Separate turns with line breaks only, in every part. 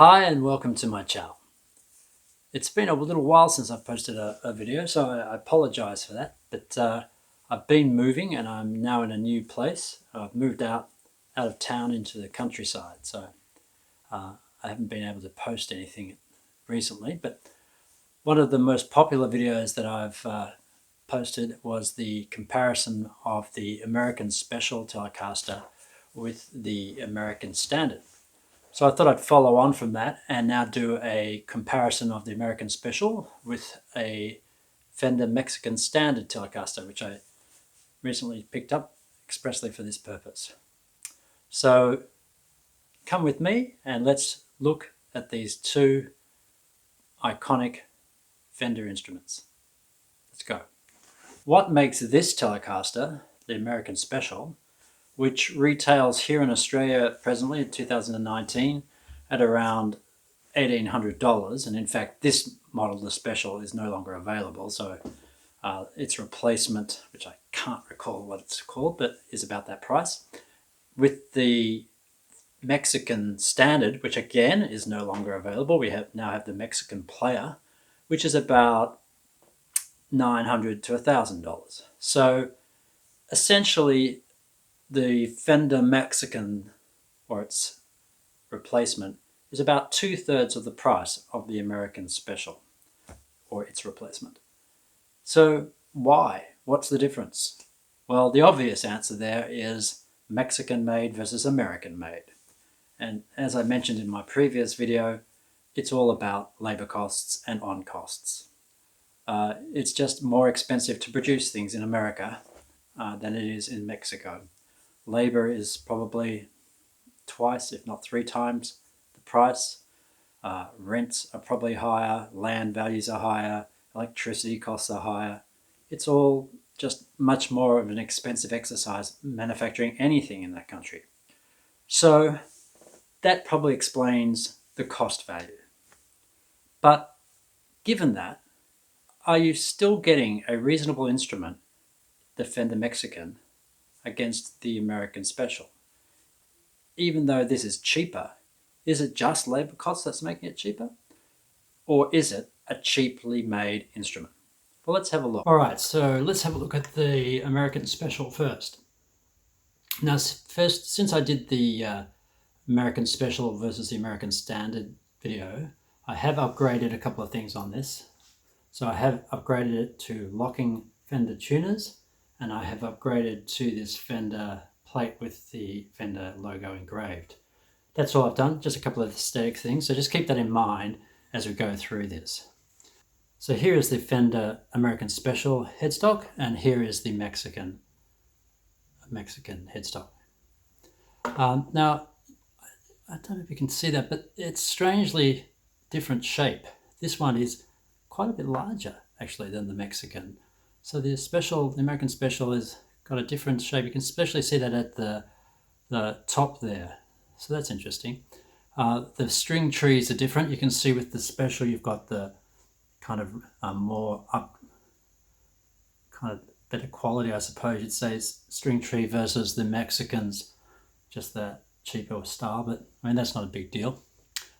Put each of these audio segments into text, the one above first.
Hi and welcome to my channel. It's been a little while since I've posted a video, so I apologize for that, but I've been moving and I'm now in a new place. I've moved out of town into the countryside, so I haven't been able to post anything recently, but one of the most popular videos that I've posted was the comparison of the American Special Telecaster with the American Standard. So I thought I'd follow on from that and now do a comparison of the American Special with a Fender Mexican Standard Telecaster, which I recently picked up expressly for this purpose. So come with me and let's look at these two iconic Fender instruments. Let's go. What makes this Telecaster, the American Special, which retails here in Australia presently in 2019 at around $1,800. And in fact, this model, the Special, is no longer available. So its replacement, which I can't recall what it's called, but is about that price. With the Mexican Standard, which again is no longer available, we now have the Mexican Player, which is about $900 to $1,000. So essentially, the Fender Mexican, or its replacement, is about 2/3 of the price of the American Special, or its replacement. So why? What's the difference? Well, the obvious answer there is Mexican made versus American made. And as I mentioned in my previous video, it's all about labor costs and on costs. It's just more expensive to produce things in America than it is in Mexico. Labor is probably twice, if not 3 times the price. Rents are probably higher, land values are higher, electricity costs are higher. It's all just much more of an expensive exercise manufacturing anything in that country. So that probably explains the cost value. But given that, are you still getting a reasonable instrument, the Fender Mexican, against the American Special? Even though this is cheaper, is it just labor costs that's making it cheaper? Or is it a cheaply made instrument? Well, let's have a look. All right, so let's have a look at the American Special first. Now, first, since I did the American Special versus the American Standard video, I have upgraded a couple of things on this. So I have upgraded it to locking Fender tuners, and I have upgraded to this Fender plate with the Fender logo engraved. That's all I've done, just a couple of aesthetic things, so just keep that in mind as we go through this. So here is the Fender American Special headstock, and here is the Mexican headstock. Now, I don't know if you can see that, but it's strangely different shape. This one is quite a bit larger, actually, than the Mexican. So the American Special has got a different shape. You can especially see that at the top there. So that's interesting. The string trees are different. You can see with the Special, you've got the kind of more up, kind of better quality, I suppose you'd say, string tree versus the Mexicans, just that cheaper style. But I mean, that's not a big deal.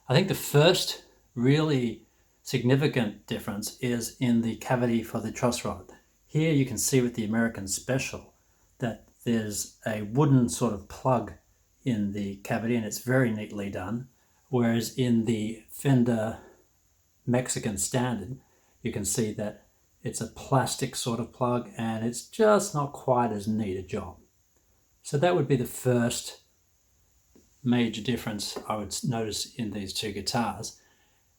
I think the first really significant difference is in the cavity for the truss rod. Here you can see with the American Special that there's a wooden sort of plug in the cavity, and it's very neatly done. Whereas in the Fender Mexican Standard, you can see that it's a plastic sort of plug, and it's just not quite as neat a job. So that would be the first major difference I would notice in these two guitars.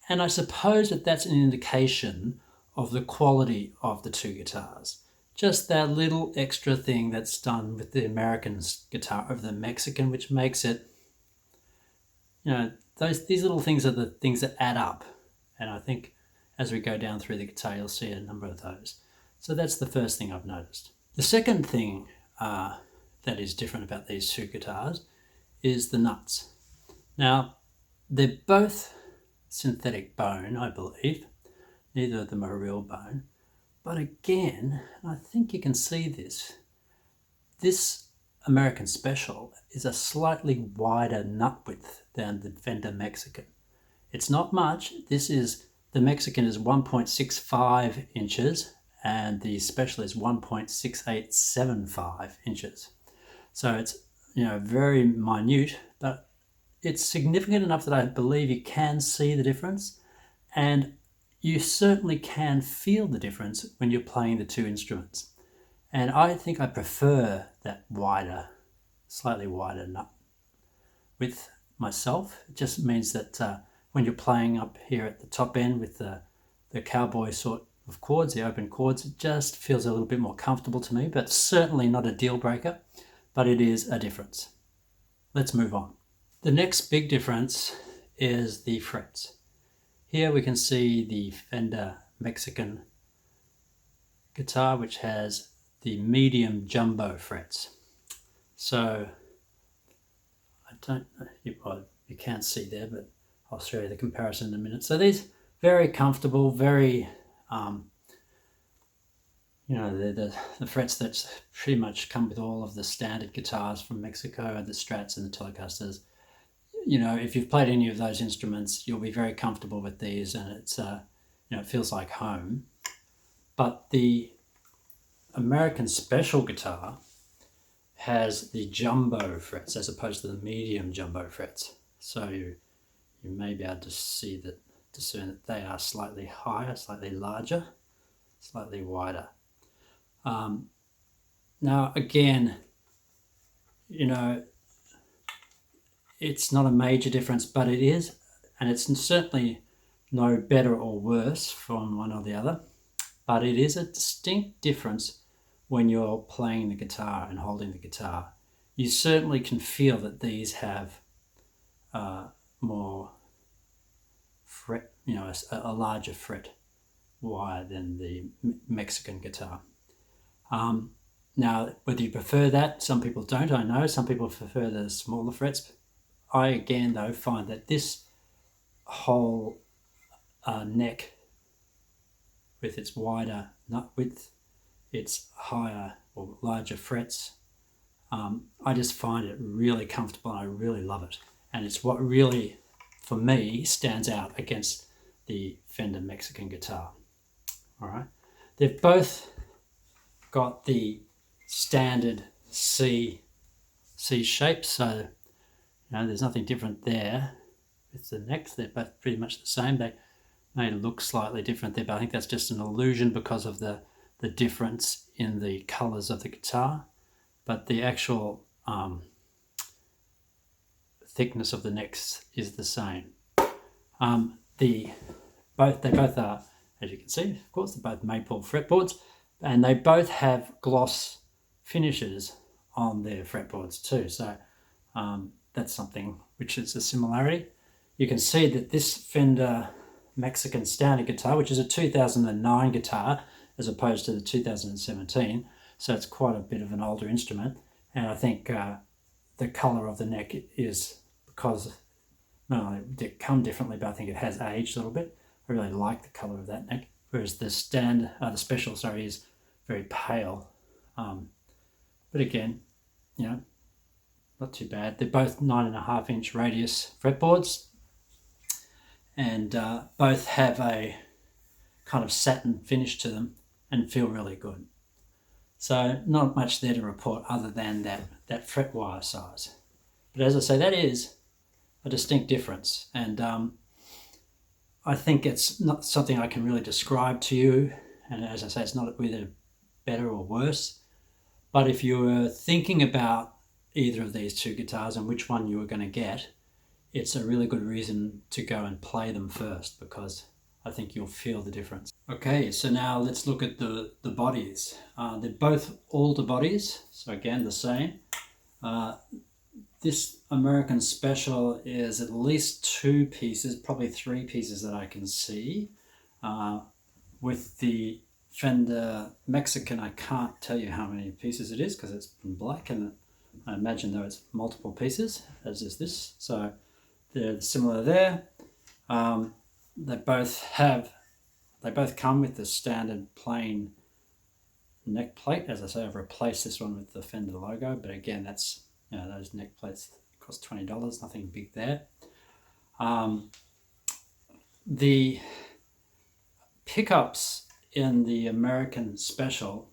And I suppose that that's an indication of the quality of the two guitars. Just that little extra thing that's done with the American guitar over the Mexican, which makes it, these little things are the things that add up. And I think as we go down through the guitar, you'll see a number of those. So that's the first thing I've noticed. The second thing that is different about these two guitars is the nuts. Now, they're both synthetic bone, I believe. Neither of them are real bone. But again, I think you can see this. This American Special is a slightly wider nut width than the Fender Mexican. It's not much. The Mexican is 1.65 inches and the Special is 1.6875 inches. So it's, very minute, but it's significant enough that I believe you can see the difference, and you certainly can feel the difference when you're playing the two instruments. And I think I prefer that slightly wider nut width myself. It just means that when you're playing up here at the top end with the cowboy sort of chords, the open chords, it just feels a little bit more comfortable to me, but certainly not a deal breaker, but it is a difference. Let's move on. The next big difference is the frets. Here we can see the Fender Mexican guitar, which has the medium jumbo frets. So you can't see there, but I'll show you the comparison in a minute. So these very comfortable, very they're the frets that pretty much come with all of the standard guitars from Mexico, the Strats and the Telecasters. If you've played any of those instruments, you'll be very comfortable with these, and it's it feels like home. But the American Special guitar has the jumbo frets as opposed to the medium jumbo frets. So you may be able to discern that they are slightly higher, slightly larger, slightly wider. Now again, it's not a major difference, but it is, and it's certainly no better or worse from one or the other, but it is a distinct difference when you're playing the guitar and holding the guitar. You certainly can feel that these have more fret, a larger fret wire than the Mexican guitar. Now, whether you prefer that, some people don't, I know. Some people prefer the smaller frets. I, again, though, find that this whole neck, with its wider nut width, its higher or larger frets, I just find it really comfortable and I really love it. And it's what really, for me, stands out against the Fender Mexican guitar. All right, they've both got the standard C shape, so there's nothing different there with the necks. They're both pretty much the same. They may look slightly different there, but I think that's just an illusion because of the difference in the colors of the guitar. But the actual thickness of the necks is the same. They both are, as you can see, of course, they're both maple fretboards, and they both have gloss finishes on their fretboards too. So that's something which is a similarity. You can see that this Fender Mexican Standard guitar, which is a 2009 guitar as opposed to the 2017, so it's quite a bit of an older instrument, and I think the color of the neck is because not only did it come differently, but I think it has aged a little bit. I really like the color of that neck, whereas the Special, is very pale. But again, not too bad. They're both 9.5 inch radius fretboards, and both have a kind of satin finish to them and feel really good. So not much there to report other than that fret wire size. But as I say, that is a distinct difference, and I think it's not something I can really describe to you, and as I say, it's not either better or worse. But if you were thinking about either of these two guitars and which one you were going to get, it's a really good reason to go and play them first, because I think you'll feel the difference. Okay, so now let's look at the bodies. They're both alder bodies, so again the same. This American Special is at least 2 pieces, probably 3 pieces that I can see. With the Fender Mexican, I can't tell you how many pieces it is because it's in black, and I imagine though it's multiple pieces, as is this. So they're similar there. They both come with the standard plain neck plate. As I say, I've replaced this one with the Fender logo, but again, that's those neck plates cost $20, nothing big there. The pickups in the American Special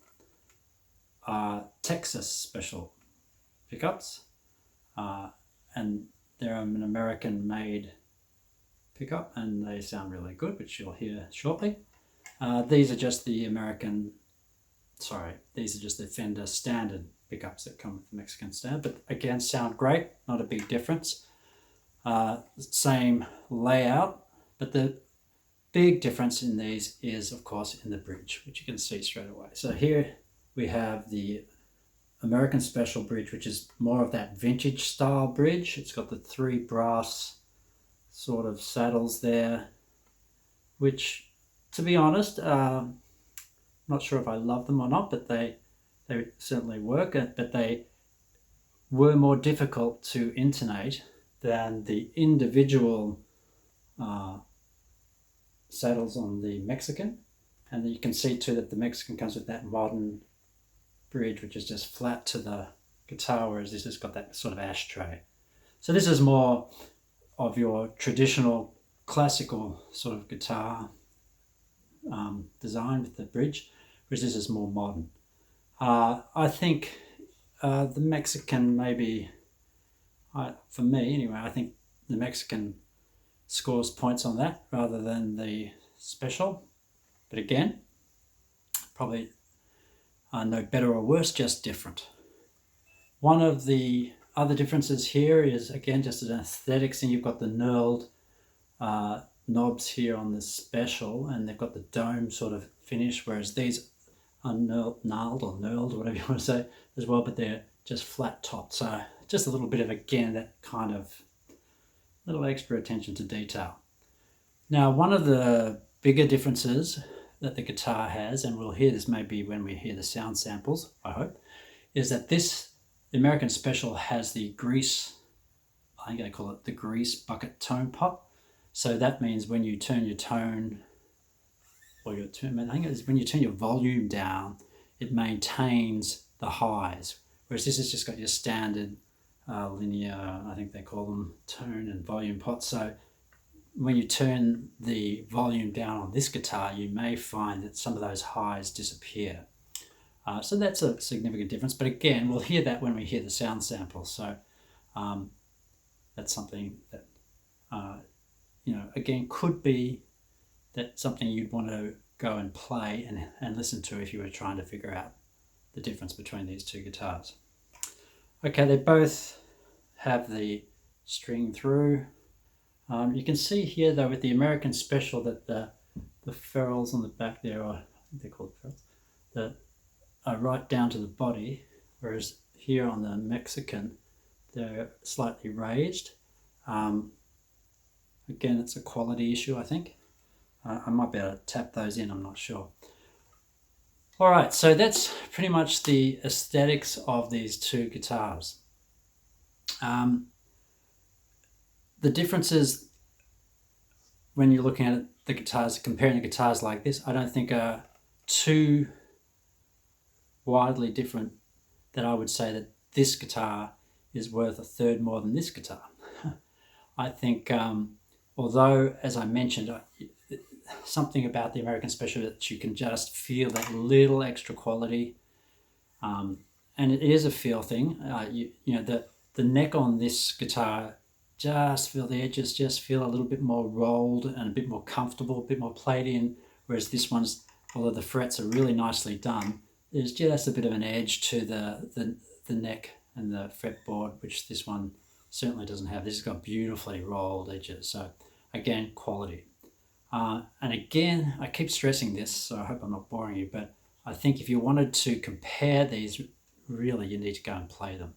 are Texas Special pickups, and they're an American-made pickup, and they sound really good, which you'll hear shortly. These are just the Fender Standard pickups that come with the Mexican Standard, but again, sound great, not a big difference. Same layout, but the big difference in these is, of course, in the bridge, which you can see straight away. So here we have the American Special bridge, which is more of that vintage style bridge. It's got the 3 brass sort of saddles there, which, to be honest, not sure if I love them or not, but they certainly work. But they were more difficult to intonate than the individual saddles on the Mexican. And you can see too that the Mexican comes with that modern bridge, which is just flat to the guitar, whereas this has got that sort of ashtray. So this is more of your traditional classical sort of guitar design with the bridge, whereas this is more modern. I think the Mexican maybe, for me anyway, I think the Mexican scores points on that rather than the Special. But again, probably no better or worse, just different. One of the other differences here is, again, just an aesthetics, and you've got the knurled knobs here on the Special, and they've got the dome sort of finish, whereas these are knurled or knurled, whatever you want to say, as well, but they're just flat top. So just a little bit of, again, that kind of little extra attention to detail. Now, one of the bigger differences that the guitar has, and we'll hear this maybe when we hear the sound samples, I hope, is that the American Special has the grease, I think they call it the grease bucket tone pot. So that means when you turn your tone, or I think it's when you turn your volume down, it maintains the highs. Whereas this has just got your standard linear, I think they call them, tone and volume pots. So when you turn the volume down on this guitar, you may find that some of those highs disappear. So that's a significant difference. But again, we'll hear that when we hear the sound sample. So that's something that, again, could be that something you'd want to go and play and listen to if you were trying to figure out the difference between these two guitars. Okay, they both have the string through. You can see here, though, with the American Special that the ferrules on the back there, or I think they're called ferrules, that are right down to the body, whereas here on the Mexican, they're slightly raised. Again, it's a quality issue, I think. I might be able to tap those in, I'm not sure. All right, so that's pretty much the aesthetics of these two guitars. The differences when you're looking at the guitars, comparing the guitars like this, I don't think are too widely different that I would say that this guitar is worth a third more than this guitar. I think, although, as I mentioned, something about the American Special that you can just feel that little extra quality, and it is a feel thing. The neck on this guitar, just feel the edges just feel a little bit more rolled and a bit more comfortable, a bit more played in, whereas this one's, although the frets are really nicely done, there's just a bit of an edge to the neck and the fretboard, which this one certainly doesn't have. This has got beautifully rolled edges. So again, quality. And again, I keep stressing this, so I hope I'm not boring you, but I think if you wanted to compare these, really you need to go and play them.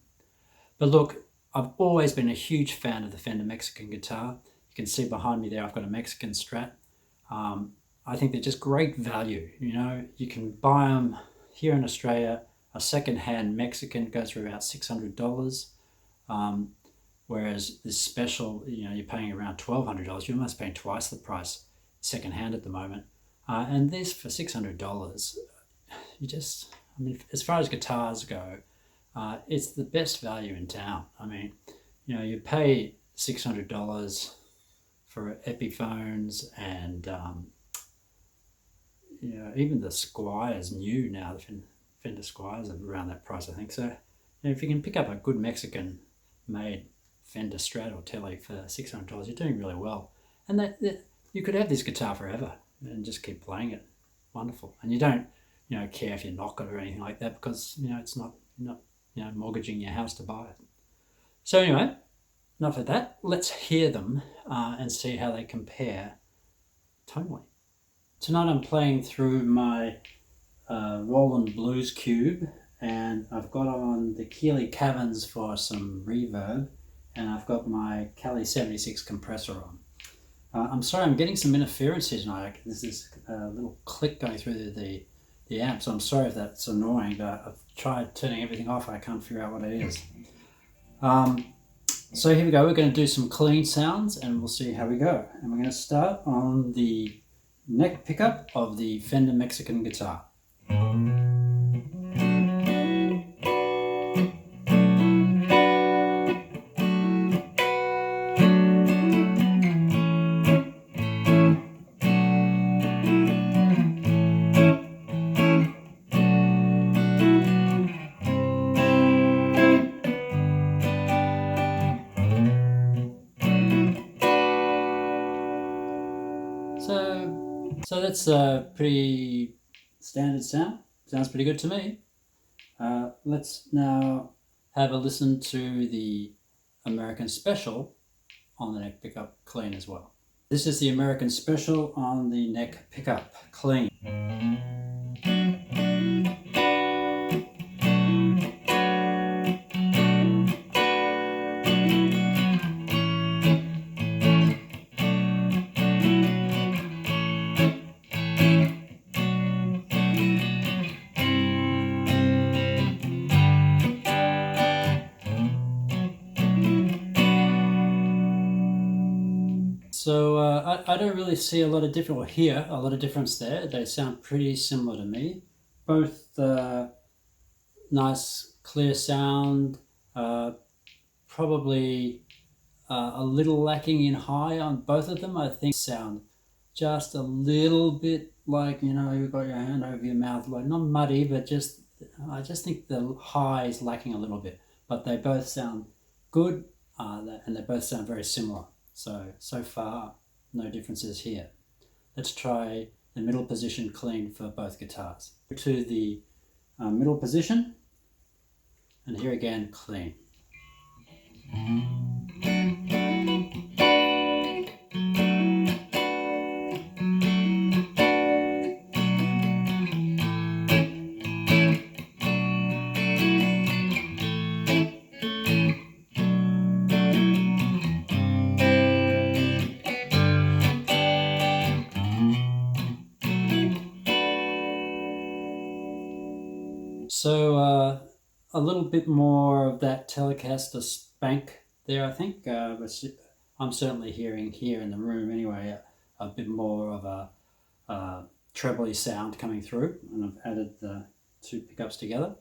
But look, I've always been a huge fan of the Fender Mexican guitar. You can see behind me there I've got a Mexican Strat. I think they're just great value. You can buy them here in Australia. A second-hand Mexican goes for about $600, whereas this Special, you're paying around $1,200. You're almost paying twice the price second-hand at the moment. And this for $600, as far as guitars go, it's the best value in town. You pay $600 for Epiphones, and even the Squire's new now. The Fender Squires are around that price, I think. So if you can pick up a good Mexican made Fender Strat or Tele for $600, you're doing really well. And that you could have this guitar forever and just keep playing it. Wonderful. And you don't care if you knock it or anything like that, because it's not mortgaging your house to buy it. So anyway, enough of that. Let's hear them and see how they compare tonally. Tonight I'm playing through my Roland Blues Cube, and I've got on the Keeley Caverns for some reverb, and I've got my Cali 76 compressor on. I'm sorry, I'm getting some interference here tonight. There's this little click going through the amp, so I'm sorry if that's annoying, but I've tried turning everything off. I can't figure out what it is. So here we go. We're going to do some clean sounds, and we'll see how we go. And we're going to start on the neck pickup of the Fender Mexican guitar. So that's a pretty standard sound. Sounds pretty good to me. Let's now have a listen to the American Special on the neck pickup clean as well. This is the American Special on the neck pickup clean. So I don't really see a lot of difference, or hear a lot of difference there. They sound pretty similar to me. Both nice clear sound, probably a little lacking in high on both of them. I think sound just a little bit like, you've got your hand over your mouth, like not muddy, but I just think the high is lacking a little bit. But they both sound good, and they both sound very similar. So far, no differences here. Let's try the middle position clean for both guitars. To the middle position, and here again, clean. So a little bit more of that Telecaster spank there, I think. I'm certainly hearing here in the room anyway a bit more of a trebly sound coming through, and I've added the two pickups together.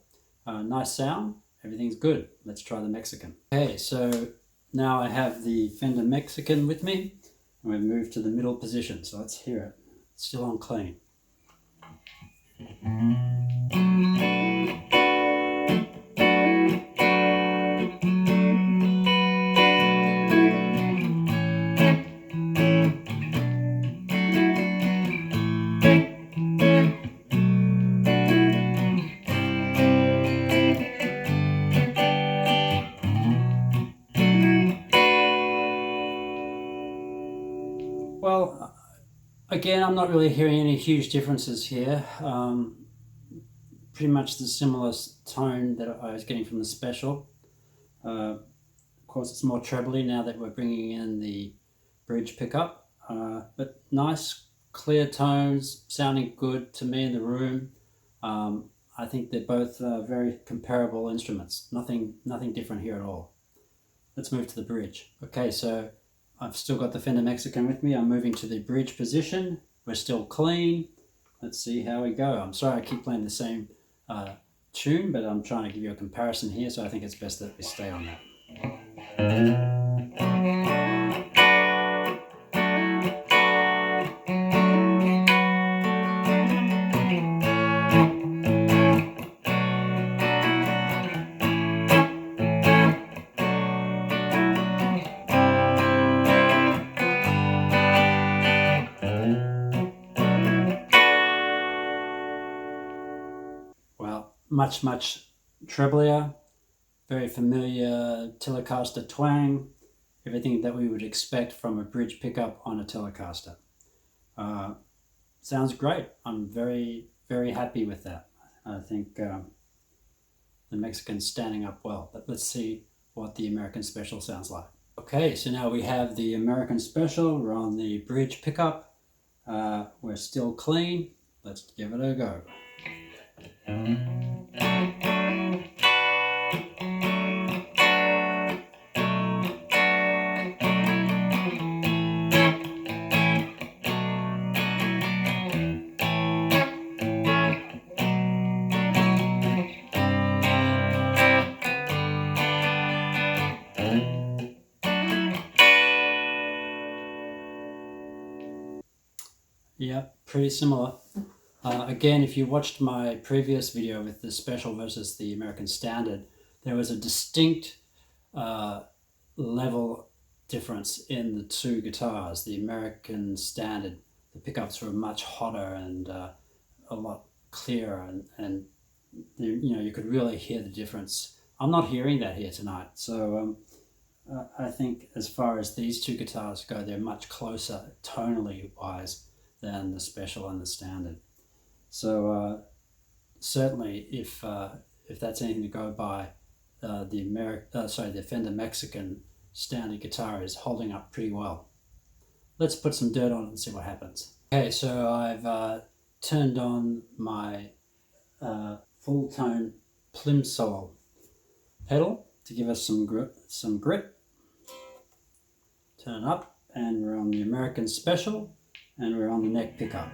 Nice sound, everything's good. Let's try the Mexican. Okay, so now I have the Fender Mexican with me, and we've moved to the middle position, so let's hear it. It's still on clean. Well, again, I'm not really hearing any huge differences here. Pretty much the similar tone that I was getting from the Special. Of course, it's more trebly now that we're bringing in the bridge pickup. But nice, clear tones, sounding good to me in the room. I think they're both very comparable instruments. Nothing different here at all. Let's move to the bridge. Okay, so I've still got the Fender Mexican with me. I'm moving to the bridge position. We're still clean. Let's see how we go. I'm sorry I keep playing the same tune, but I'm trying to give you a comparison here, so I think it's best that we stay on that. much treblier, very familiar Telecaster twang, everything that we would expect from a bridge pickup on a Telecaster. Sounds great. I'm very happy with that. I think the Mexican's standing up well, but let's see what the American Special sounds like. Okay, so now we have the American Special. We're on the bridge pickup. We're still clean. Let's give it a go. Yeah, pretty similar. Again, if you watched my previous video with the Special versus the American Standard, there was a distinct level difference in the two guitars. The American Standard, the pickups were much hotter and a lot clearer, and you could really hear the difference. I'm not hearing that here tonight, so I think as far as these two guitars go, they're much closer tonally wise than the Special and the Standard. So certainly, if that's anything to go by, the Fender Mexican Standard guitar is holding up pretty well. Let's put some dirt on it and see what happens. Okay, so I've turned on my full tone plimsoll pedal to give us some grit. Turn it up, and we're on the American Special. And we're on the neck pickup.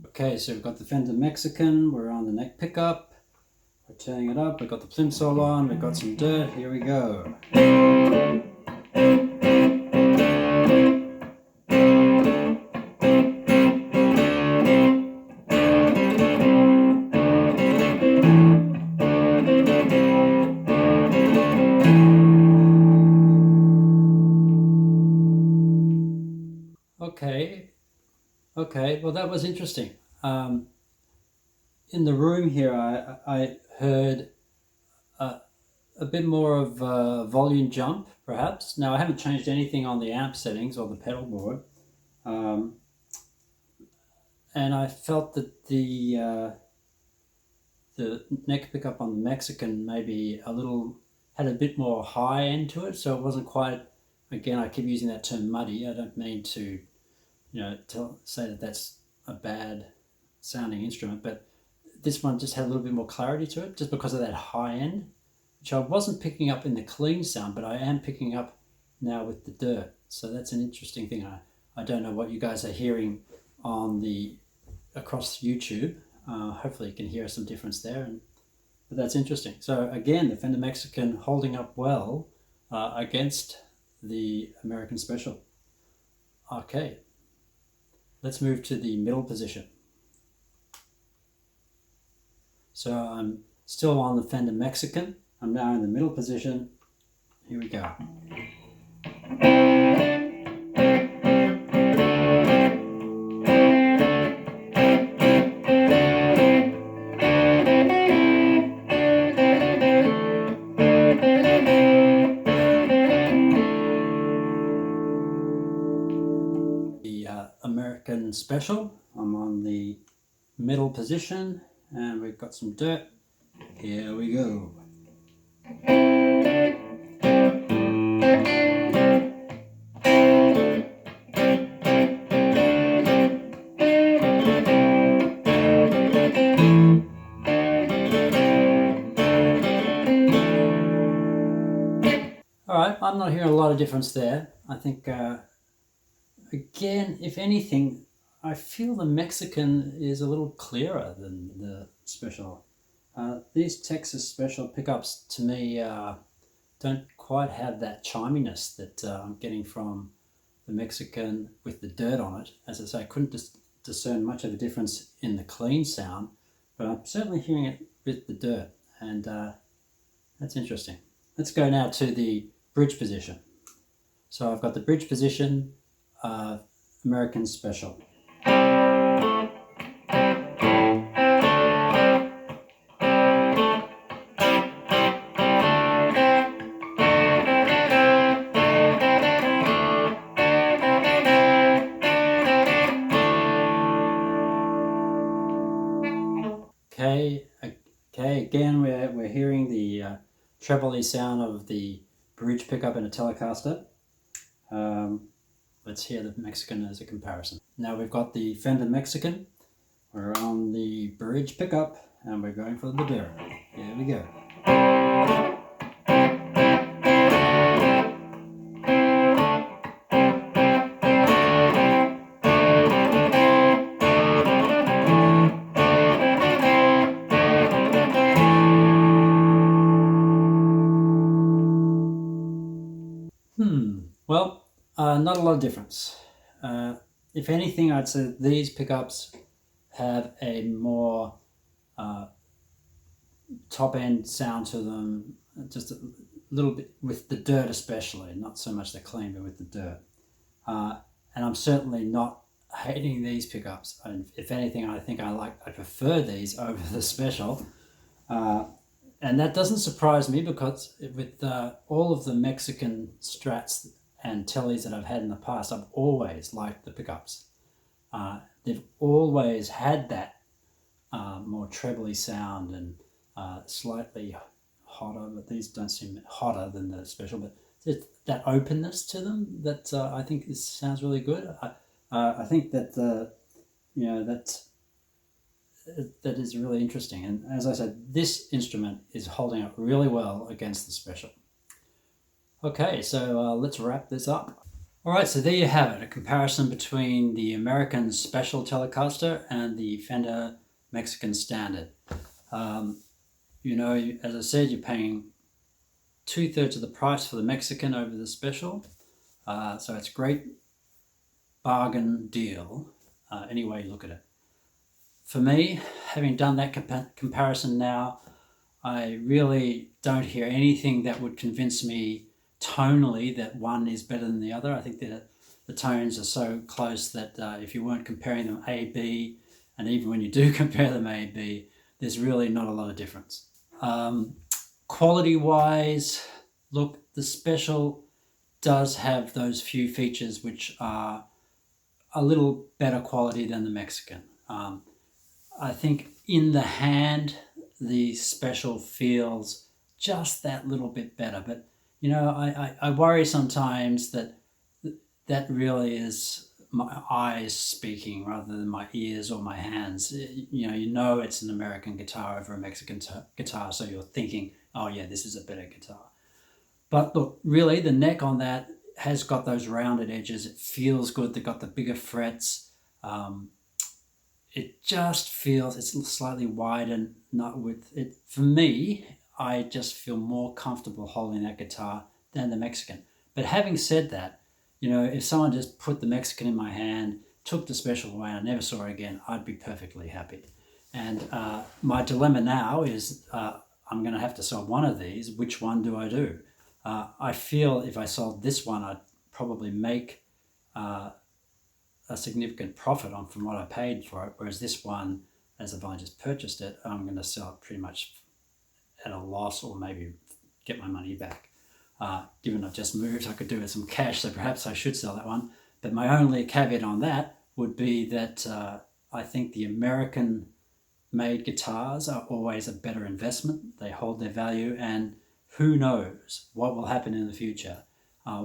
Okay, so we've got the Fender Mexican, we're on the neck pickup. We're turning it up, we've got the plimsoll on, we've got some dirt, here we go. Okay, well that was interesting. In the room here, I heard a bit more of a volume jump, perhaps. Now, I haven't changed anything on the amp settings or the pedal board. And I felt that the neck pickup on the Mexican maybe had a bit more high end to it, so it wasn't quite, again, I keep using that term muddy. I don't mean to, say that that's a bad sounding instrument, but this one just had a little bit more clarity to it just because of that high end, which I wasn't picking up in the clean sound, but I am picking up now with the dirt. So that's an interesting thing. I don't know what you guys are hearing across YouTube. Hopefully you can hear some difference there, but that's interesting. So again, the Fender Mexican holding up well against the American Special. Okay, let's move to the middle position. So I'm still on the Fender Mexican. I'm now in the middle position. Here we go. The American Special, I'm on the middle position, and we've got some dirt. Here we go. All right, I'm not hearing a lot of difference there. I think, again, if anything, I feel the Mexican is a little clearer than the Special. These Texas Special pickups, to me, don't quite have that chiminess that I'm getting from the Mexican with the dirt on it. As I say, I couldn't discern much of a difference in the clean sound, but I'm certainly hearing it with the dirt, and that's interesting. Let's go now to the bridge position. So I've got the bridge position, American Special. Okay, again we're hearing the trebly sound of the bridge pickup in a Telecaster. Let's hear the Mexican as a comparison. Now we've got the Fender Mexican. We're on the bridge pickup and we're going for the dirt. Here we go. Well, not a lot of difference. If anything, I'd say these pickups have a more top-end sound to them, just a little bit with the dirt especially, not so much the clean, but with the dirt. And I'm certainly not hating these pickups. And if anything, I think I prefer these over the Special. And that doesn't surprise me, because with all of the Mexican Strats and Tellies that I've had in the past, I've always liked the pickups. They've always had that more trebly sound and slightly hotter, but these don't seem hotter than the Special, but it's that openness to them that I think this sounds really good. I think that that is really interesting, and as I said, this instrument is holding up really well against the Special. Okay, so let's wrap this up. Alright, so there you have it, a comparison between the American Special Telecaster and the Fender Mexican Standard. As I said, you're paying 2/3 of the price for the Mexican over the Special, so it's a great bargain deal, any way you look at it. For me, having done that comparison now, I really don't hear anything that would convince me tonally that one is better than the other. I think that the tones are so close that if you weren't comparing them A, B, and even when you do compare them A, B, there's really not a lot of difference. Quality-wise, look, the Special does have those few features which are a little better quality than the Mexican. I think in the hand, the Special feels just that little bit better, but I worry sometimes that really is my eyes speaking rather than my ears or my hands. It's an American guitar over a Mexican guitar, so you're thinking, oh yeah, this is a better guitar. But look, really, the neck on that has got those rounded edges. It feels good. They've got the bigger frets. It just feels, it's slightly wide and not with it. For me, I just feel more comfortable holding that guitar than the Mexican. But having said that, if someone just put the Mexican in my hand, took the Special away, and I never saw it again, I'd be perfectly happy. And my dilemma now is I'm going to have to sell one of these. Which one do I do? I feel if I sold this one, I'd probably make a significant profit from what I paid for it, whereas this one, as I've only just purchased it, I'm going to sell it pretty much at a loss, or maybe get my money back. Given I've just moved, I could do with some cash, so perhaps I should sell that one. But my only caveat on that would be that I think the American-made guitars are always a better investment. They hold their value, and who knows what will happen in the future.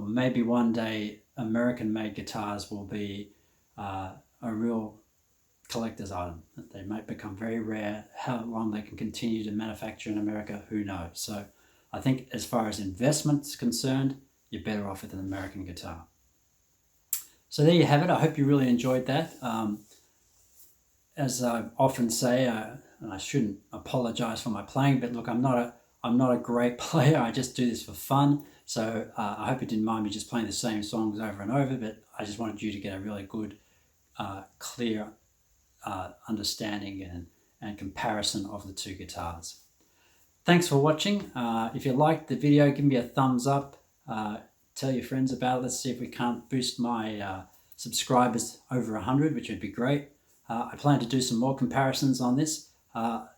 Maybe one day American-made guitars will be a real collector's item. They might become very rare. How long they can continue to manufacture in America, who knows? So I think as far as investment's concerned, you're better off with an American guitar. So there you have it. I hope you really enjoyed that. As I often say, and I shouldn't apologize for my playing, but look, I'm not I'm not a great player. I just do this for fun. So I hope you didn't mind me just playing the same songs over and over, but I just wanted you to get a really good, clear understanding and comparison of the two guitars. Thanks for watching. If you liked the video, give me a thumbs up. Tell your friends about it. Let's see if we can't boost my subscribers over 100, which would be great. I plan to do some more comparisons on this.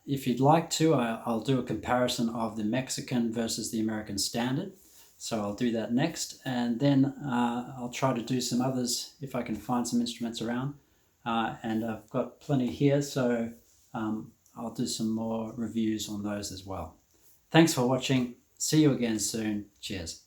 If you'd like to, I'll do a comparison of the Mexican versus the American Standard. So I'll do that next, and then I'll try to do some others if I can find some instruments around. And I've got plenty here, so I'll do some more reviews on those as well. Thanks for watching. See you again soon. Cheers.